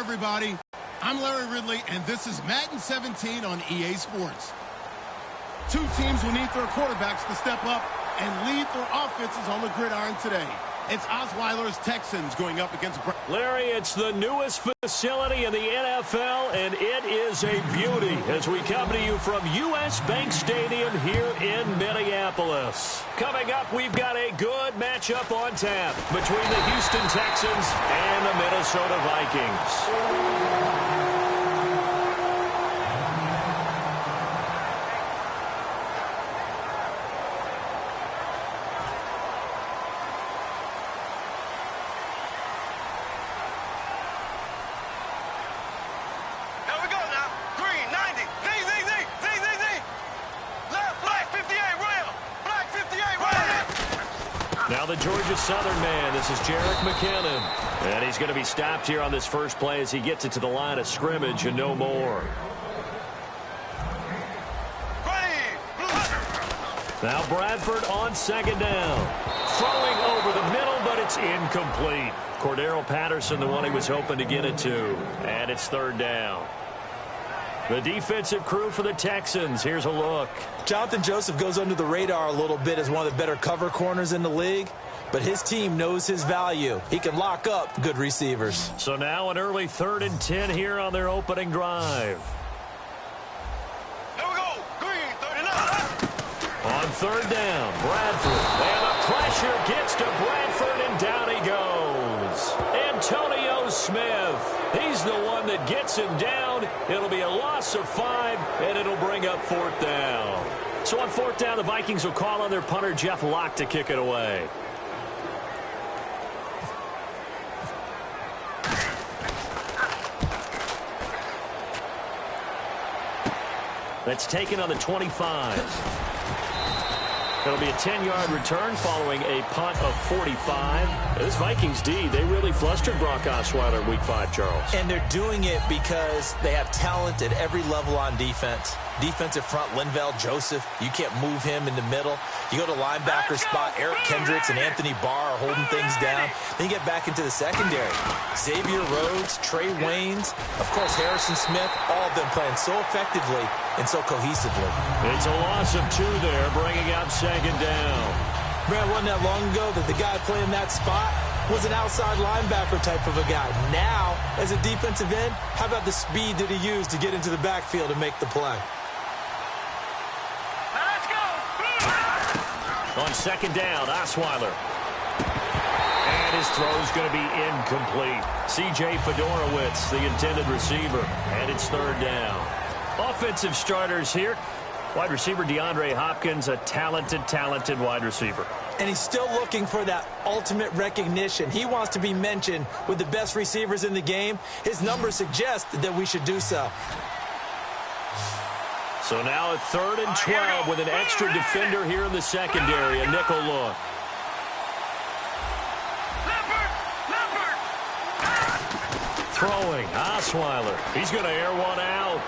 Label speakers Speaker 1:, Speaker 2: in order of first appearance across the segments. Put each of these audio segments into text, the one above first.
Speaker 1: everybody. I'm Larry Ridley, and this is Madden 17 on EA Sports. Two teams will need their quarterbacks to step up and lead their offenses on the gridiron today. It's Osweiler's Texans going up against...
Speaker 2: Larry, it's the newest facility in the NFL, and it is a beauty as we come to you from U.S. Bank Stadium here in Minneapolis. Coming up, we've got a good matchup on tap between the Houston Texans and the Minnesota Vikings. Now the Georgia Southern man, this is Jerick McKinnon. And he's going to be stopped here on this first play as he gets it to the line of scrimmage and no more. Now Bradford on second down. Throwing over the middle, but it's incomplete. Cordero Patterson, the one he was hoping to get it to. And it's third down. The defensive crew for the Texans. Here's a look.
Speaker 3: Jonathan Joseph goes under the radar a little bit as one of the better cover corners in the league, but his team knows his value. He can lock up good receivers.
Speaker 2: So now an early 3rd and 10 here on their opening drive.
Speaker 4: Here we go. Green, 39.
Speaker 2: On third down, Bradford. And the pressure gets to Bradford, and down he goes. Antonio Smith. He's the one that gets him down. It'll be a loss of 5, and it'll bring up 4th down. So on 4th down, the Vikings will call on their punter, Jeff Locke, to kick it away. That's taken on the 25. It'll be a 10-yard return following a punt of 45. This Vikings D, they really flustered Brock Osweiler in Week 5, Charles.
Speaker 3: And they're doing it because they have talent at every level on defense. Defensive front, Linval Joseph. You can't move him in the middle. You go to linebacker spot, Eric Kendricks and Anthony Barr are holding things down. Then you get back into the secondary. Xavier Rhodes, Trey Waynes, of course Harrison Smith, all of them playing so effectively and so cohesively.
Speaker 2: It's a loss of 2 there, bringing up second down.
Speaker 3: Man, wasn't that long ago that the guy playing that spot was an outside linebacker type of a guy. Now, as a defensive end, how about the speed that he used to get into the backfield and make the play?
Speaker 2: On second down, Osweiler. And his throw's going to be incomplete. C.J. Fedorowicz, the intended receiver. And it's third down. Offensive starters here. Wide receiver DeAndre Hopkins, a talented wide receiver.
Speaker 3: And he's still looking for that ultimate recognition. He wants to be mentioned with the best receivers in the game. His numbers suggest that we should do so.
Speaker 2: So now a 3rd and 12 with an extra defender here in the secondary, a nickel look. Throwing, Osweiler. He's going to air one out.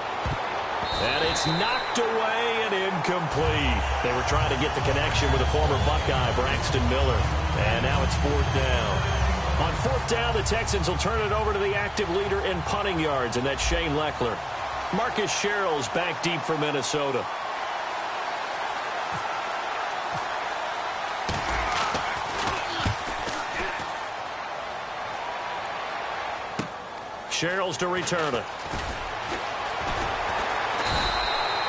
Speaker 2: And it's knocked away and incomplete. They were trying to get the connection with a former Buckeye, Braxton Miller. And now it's 4th down. On 4th down, the Texans will turn it over to the active leader in punting yards, and that's Shane Lechler. Marcus Sherrill's back deep for Minnesota. Sherrill's to return it.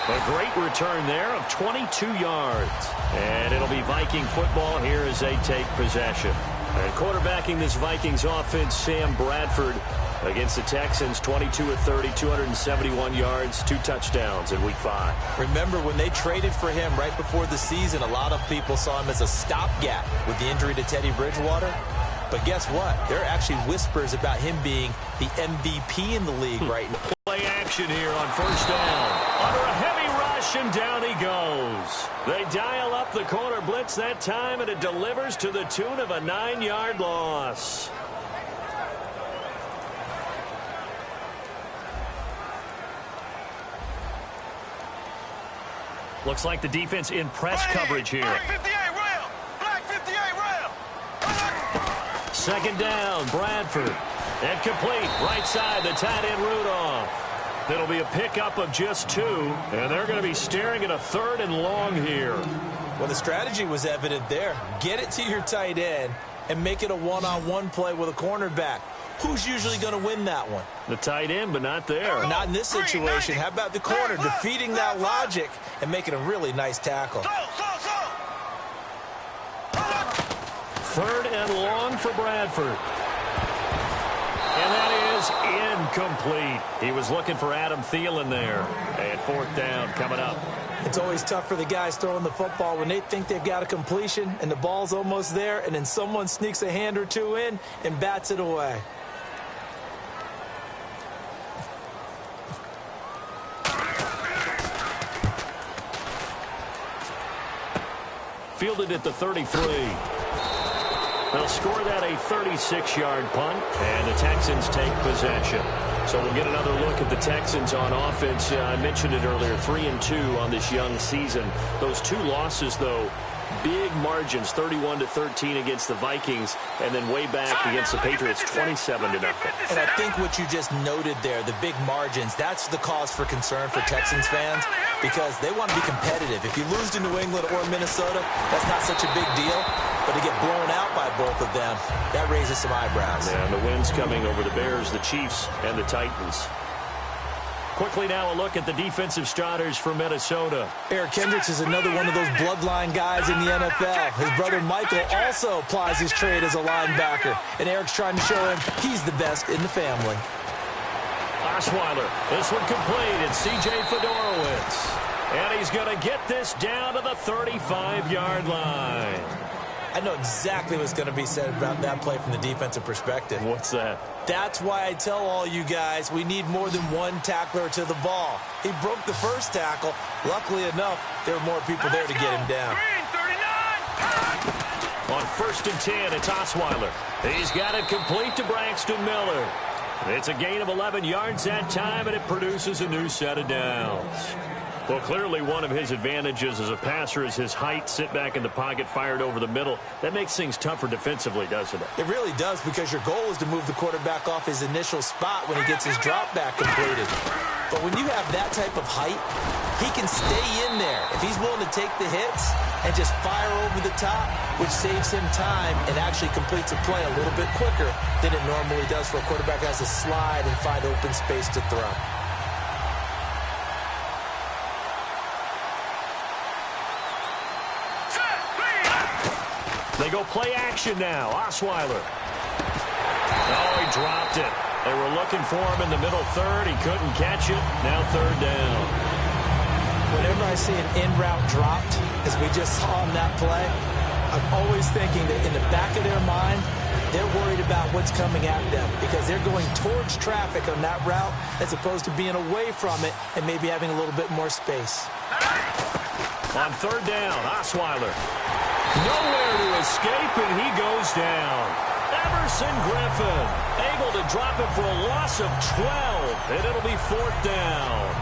Speaker 2: A great return there of 22 yards. And it'll be Viking football here as they take possession. And quarterbacking this Vikings offense, Sam Bradford, against the Texans, 22 of 30, 271 yards, 2 touchdowns in Week 5.
Speaker 3: Remember, when they traded for him right before the season, a lot of people saw him as a stopgap with the injury to Teddy Bridgewater. But guess what? There are actually whispers about him being the MVP in the league right now.
Speaker 2: Play action here on first down. Under a heavy rush, and down he goes. They dial up the corner blitz that time, and it delivers to the tune of a 9-yard loss. Looks like the defense in press coverage here.
Speaker 4: Black 58 rail. Black 58 rail.
Speaker 2: Second down, Bradford. And complete. Right side, the tight end Rudolph. It'll be a pickup of just 2, and they're going to be staring at a 3rd and long here.
Speaker 3: Well, the strategy was evident there. Get it to your tight end and make it a one-on-one play with a cornerback. Who's usually going to win that one?
Speaker 2: The tight end, but not there.
Speaker 3: Not in this situation. How about the corner defeating that logic and making a really nice tackle?
Speaker 2: 3rd and long for Bradford. And that is incomplete. He was looking for Adam Thielen there. And 4th down coming up.
Speaker 3: It's always tough for the guys throwing the football when they think they've got a completion and the ball's almost there, and then someone sneaks a hand or 2 in and bats it away.
Speaker 2: Fielded at the 33. They'll score that a 36-yard punt, and the Texans take possession. So we'll get another look at the Texans on offense. I mentioned it earlier, 3-2 on this young season. Those 2 losses, though, big margins, 31-13 against the Vikings, and then way back against the Patriots, 27-0.
Speaker 3: And I think what you just noted there, the big margins, that's the cause for concern for Texans fans, because they want to be competitive. If you lose to New England or Minnesota, that's not such a big deal. But to get blown out by both of them, that raises some eyebrows.
Speaker 2: Yeah, and the wins coming over the Bears, the Chiefs, and the Titans. Quickly now a look at the defensive starters for Minnesota.
Speaker 3: Eric Kendricks is another one of those bloodline guys in the NFL. His brother Michael also applies his trade as a linebacker. And Eric's trying to show him he's the best in the family.
Speaker 2: Osweiler, this one complete. It's C.J. Fedorowicz. And he's going to get this down to the 35-yard line.
Speaker 3: I know exactly what's going to be said about that play from the defensive perspective.
Speaker 2: What's that?
Speaker 3: That's why I tell all you guys we need more than one tackler to the ball. He broke the first tackle. Luckily enough, there were more people there to get him down.
Speaker 2: On 1st and 10, it's Osweiler. He's got it complete to Braxton Miller. It's a gain of 11 yards that time, and it produces a new set of downs. Well, clearly one of his advantages as a passer is his height, sit back in the pocket, fired over the middle. That makes things tougher defensively, doesn't it?
Speaker 3: It really does, because your goal is to move the quarterback off his initial spot when he gets his drop back completed. But when you have that type of height, he can stay in there if he's willing to take the hits and just fire over the top, which saves him time and actually completes a play a little bit quicker than it normally does for a quarterback who has to slide and find open space to throw.
Speaker 2: They go play action now. Osweiler. Oh, he dropped it. They were looking for him in the middle 3rd. He couldn't catch it. Now 3rd down.
Speaker 3: Whenever I see an in-route dropped, as we just saw on that play, I'm always thinking that in the back of their mind, they're worried about what's coming at them because they're going towards traffic on that route as opposed to being away from it and maybe having a little bit more space.
Speaker 2: On 3rd down, Osweiler. Nowhere to escape, and he goes down. Emerson Griffin able to drop him for a loss of 12, and it'll be 4th down.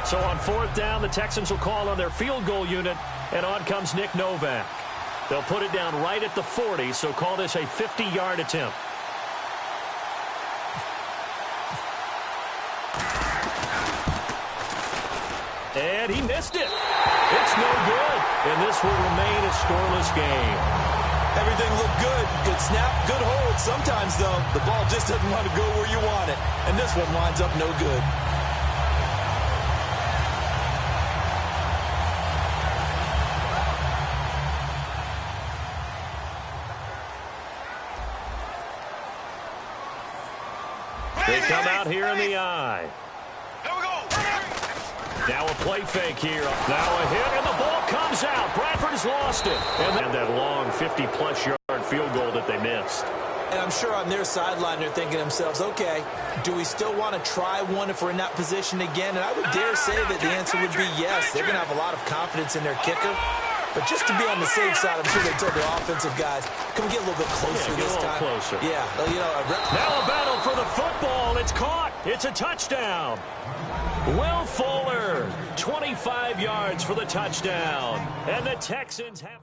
Speaker 2: So on 4th down, the Texans will call on their field goal unit, and on comes Nick Novak. They'll put it down right at the 40, so call this a 50-yard attempt. And he missed it. It's no good. And this will remain a scoreless game.
Speaker 3: Everything looked good. Good snap, good hold. Sometimes, though, the ball just doesn't want to go where you want it. And this one winds up no good.
Speaker 2: They come out here in the eye.
Speaker 4: Here we go.
Speaker 2: Now a play fake here. Now a hit, and the ball comes out. Bradford's lost it. And that long 50-plus yard field goal that they missed.
Speaker 3: And I'm sure on their sideline they're thinking to themselves, okay, do we still want to try one if we're in that position again? And I would dare say that the answer would be yes. They're going to have a lot of confidence in their kicker. But just to be on the safe side, I'm sure they told their offensive guys, can we get a little bit closer this time?
Speaker 2: Closer.
Speaker 3: Yeah, you know.
Speaker 2: Now a battle for the football. It's caught. It's a touchdown. Will Fuller 25 yards for the touchdown. And the Texans have...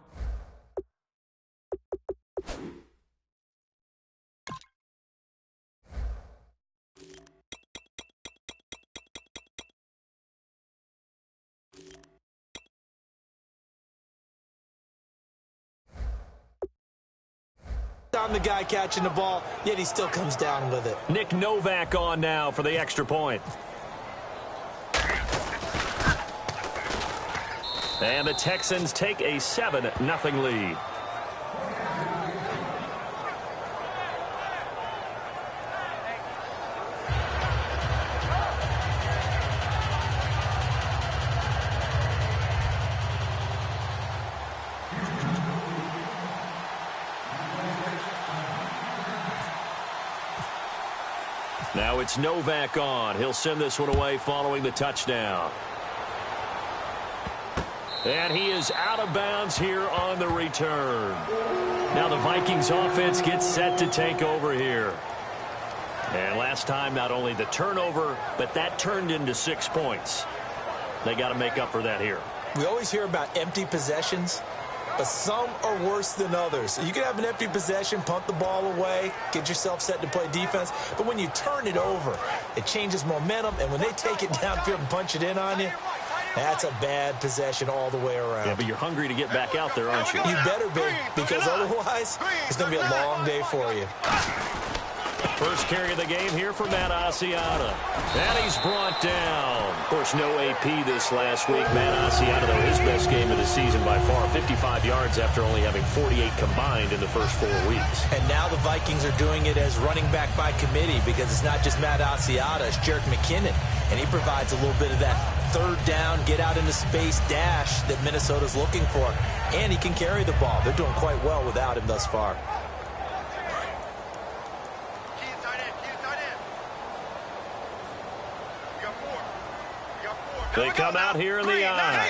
Speaker 3: I'm the guy catching the ball, yet he still comes down with it.
Speaker 2: Nick Novak on now for the extra point. And the Texans take a 7-0 lead. Now it's Novak on. He'll send this one away following the touchdown. And he is out of bounds here on the return. Now the Vikings offense gets set to take over here. And last time, not only the turnover, but that turned into 6 points. They got to make up for that here.
Speaker 3: We always hear about empty possessions, but some are worse than others. You can have an empty possession, punt the ball away, get yourself set to play defense. But when you turn it over, it changes momentum. And when they take it downfield and punch it in on you, that's a bad possession all the way around.
Speaker 2: Yeah, but you're hungry to get back out there, aren't you?
Speaker 3: You better be, because otherwise it's going to be a long day for you.
Speaker 2: First carry of the game here for Matt Asiata. And he's brought down. Of course, no AP this last week. Matt Asiata, though, his best game of the season by far. 55 yards after only having 48 combined in the first 4 weeks.
Speaker 3: And now the Vikings are doing it as running back by committee, because it's not just Matt Asiata, it's Jerick McKinnon. And he provides a little bit of that third down, get out into space dash that Minnesota's looking for. And he can carry the ball. They're doing quite well without him thus far.
Speaker 2: They come out here in the eye.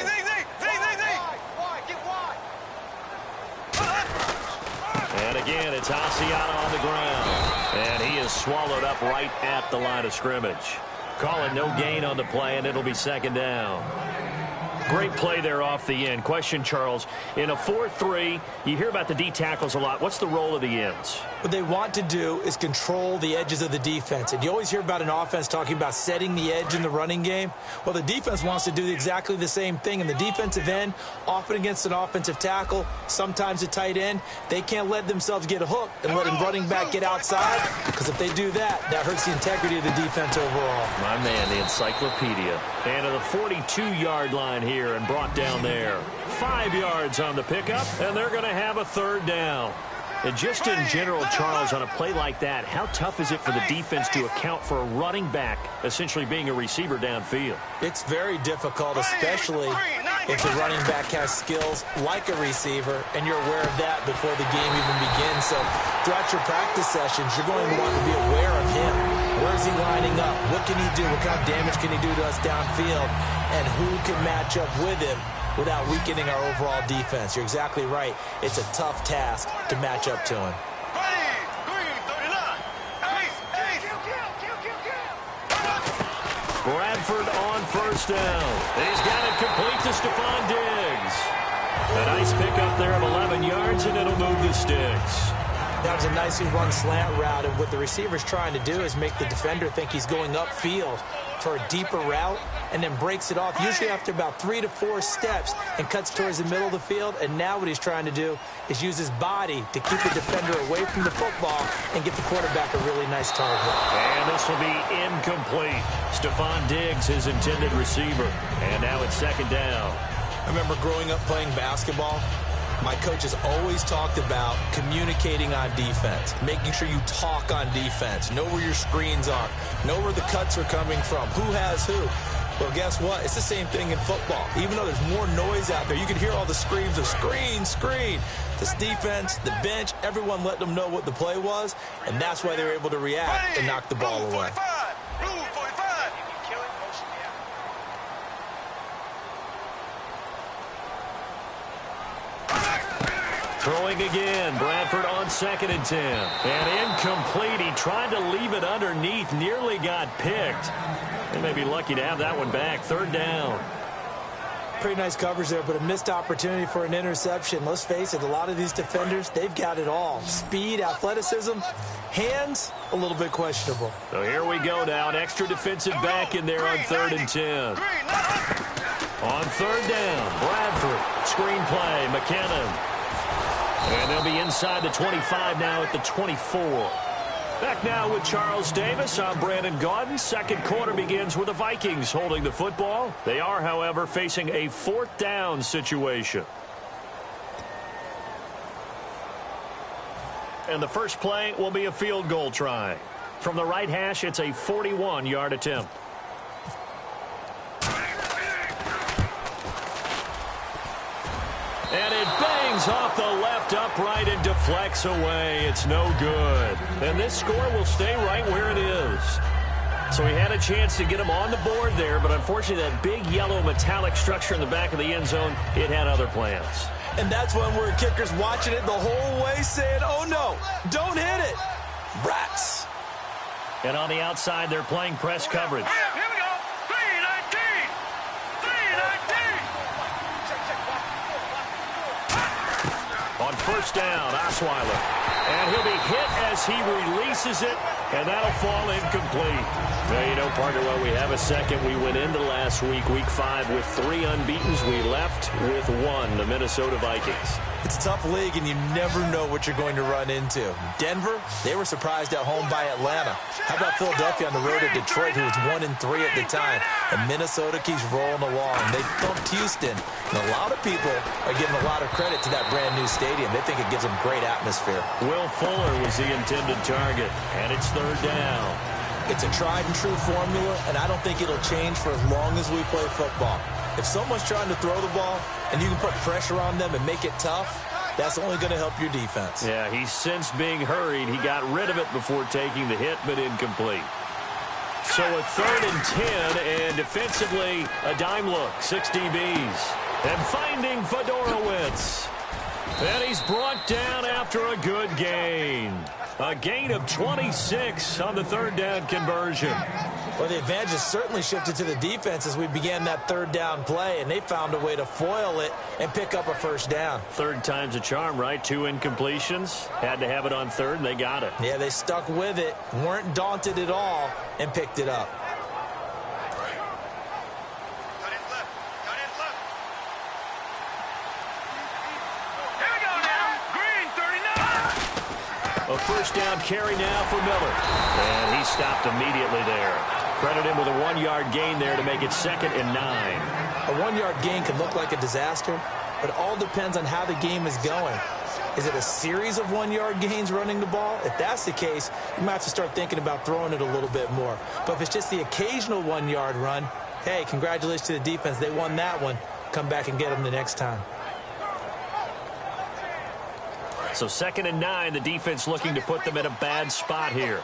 Speaker 2: And again, it's Asiata on the ground. And he is swallowed up right at the line of scrimmage. Call it no gain on the play, and it'll be second down. Great play there off the end. Question, Charles, in a 4-3, you hear about the D tackles a lot. What's the role of the ends?
Speaker 3: What they want to do is control the edges of the defense. And you always hear about an offense talking about setting the edge in the running game. Well, the defense wants to do exactly the same thing. And the defensive end, often against an offensive tackle, sometimes a tight end, they can't let themselves get hooked and let a running back get outside, because if they do that, that hurts the integrity of the defense overall.
Speaker 2: My man, the encyclopedia. And to the 42-yard line here and brought down there. 5 yards on the pickup, and they're going to have a third down. And just in general, Charles, on a play like that, how tough is it for the defense to account for a running back essentially being a receiver downfield?
Speaker 3: It's very difficult, especially if the running back has skills like a receiver, and you're aware of that before the game even begins. So throughout your practice sessions, you're going to want to be aware of him. Where is he lining up? What can he do? What kind of damage can he do to us downfield? And who can match up with him without weakening our overall defense? You're exactly right. It's a tough task to match up to him.
Speaker 2: Bradford on first down. He's got it complete to Stephon Diggs. A nice pickup there of 11 yards, and it'll move the sticks.
Speaker 3: That was a nicely run slant route, and what the receiver's trying to do is make the defender think he's going upfield for a deeper route, and then breaks it off, usually after about 3 to 4 steps, and cuts towards the middle of the field. And now what he's trying to do is use his body to keep the defender away from the football and get the quarterback a really nice target.
Speaker 2: And this will be incomplete. Stephon Diggs, his intended receiver. And now it's second down.
Speaker 3: I remember growing up playing basketball. My coaches always talked about communicating on defense, making sure you talk on defense, know where your screens are, know where the cuts are coming from, who has who. Well, guess what? It's the same thing in football. Even though there's more noise out there, you can hear all the screams of screen, screen. This defense, the bench, everyone let them know what the play was, and that's why they were able to react and knock the ball away.
Speaker 2: Throwing again. Bradford on 2nd and 10. And incomplete. He tried to leave it underneath. Nearly got picked. They may be lucky to have that one back. Third down.
Speaker 3: Pretty nice coverage there, but a missed opportunity for an interception. Let's face it, a lot of these defenders, they've got it all. Speed, athleticism, hands, a little bit questionable.
Speaker 2: So here we go now. An extra defensive back in there on 3rd and 10. On 3rd down, Bradford. Screen play, McKinnon. And they'll be inside the 25 now at the 24. Back now with Charles Davis. I'm Brandon Gaudin. Second quarter begins with the Vikings holding the football. They are, however, facing a 4th down situation. And the first play will be a field goal try. From the right hash, it's a 41-yard attempt. And it bangs off the left upright and deflects away. It's no good. And this score will stay right where it is. So he had a chance to get him on the board there, but unfortunately that big yellow metallic structure in the back of the end zone, it had other plans.
Speaker 3: And that's when we're kickers watching it the whole way saying, oh no, don't hit it. Rats.
Speaker 2: And on the outside, they're playing press coverage.
Speaker 4: Here we go. 319. 319.
Speaker 2: On first down, Osweiler. And he'll be hit as he releases it, and that'll fall incomplete. Well, you know, partner, while we have a second, we went into last week, week 5, with 3 unbeatens. We left with 1, the Minnesota Vikings.
Speaker 3: It's a tough league, and you never know what you're going to run into. Denver, they were surprised at home by Atlanta. How about Philadelphia on the road at Detroit, who was 1-3 at the time? And Minnesota keeps rolling along. They thumped Houston. And a lot of people are giving a lot of credit to that brand-new stadium. They think it gives them great atmosphere.
Speaker 2: Will Fuller was the intended target, and it's 3rd down.
Speaker 3: It's a tried-and-true formula, and I don't think it'll change for as long as we play football. If someone's trying to throw the ball and you can put pressure on them and make it tough, that's only going to help your defense.
Speaker 2: Yeah, he's since being hurried. He got rid of it before taking the hit, but incomplete. So a 3rd and 10, and defensively, a dime look, 6 DBs. And finding Fedorowicz. And he's brought down after a good gain. A gain of 26 on the 3rd down conversion.
Speaker 3: Well, the advantage has certainly shifted to the defense as we began that 3rd down play, and they found a way to foil it and pick up a first down.
Speaker 2: 3rd time's a charm, right? 2 incompletions. Had to have it on 3rd, and they got it.
Speaker 3: Yeah, they stuck with it, weren't daunted at all, and picked it up.
Speaker 2: A first down carry now for Miller. And he stopped immediately there. Credit him with a 1-yard gain there to make it 2nd and 9.
Speaker 3: A 1-yard gain can look like a disaster, but it all depends on how the game is going. Is it a series of 1-yard gains running the ball? If that's the case, you might have to start thinking about throwing it a little bit more. But if it's just the occasional 1-yard run, hey, congratulations to the defense. They won that one. Come back and get them the next time.
Speaker 2: So 2nd and 9, the defense looking to put them in a bad spot here.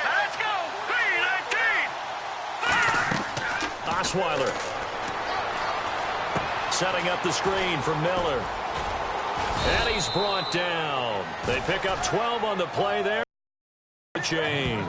Speaker 4: Let's go. 319.
Speaker 2: Osweiler. Setting up the screen for Miller. And he's brought down. They pick up 12 on the play there. Change.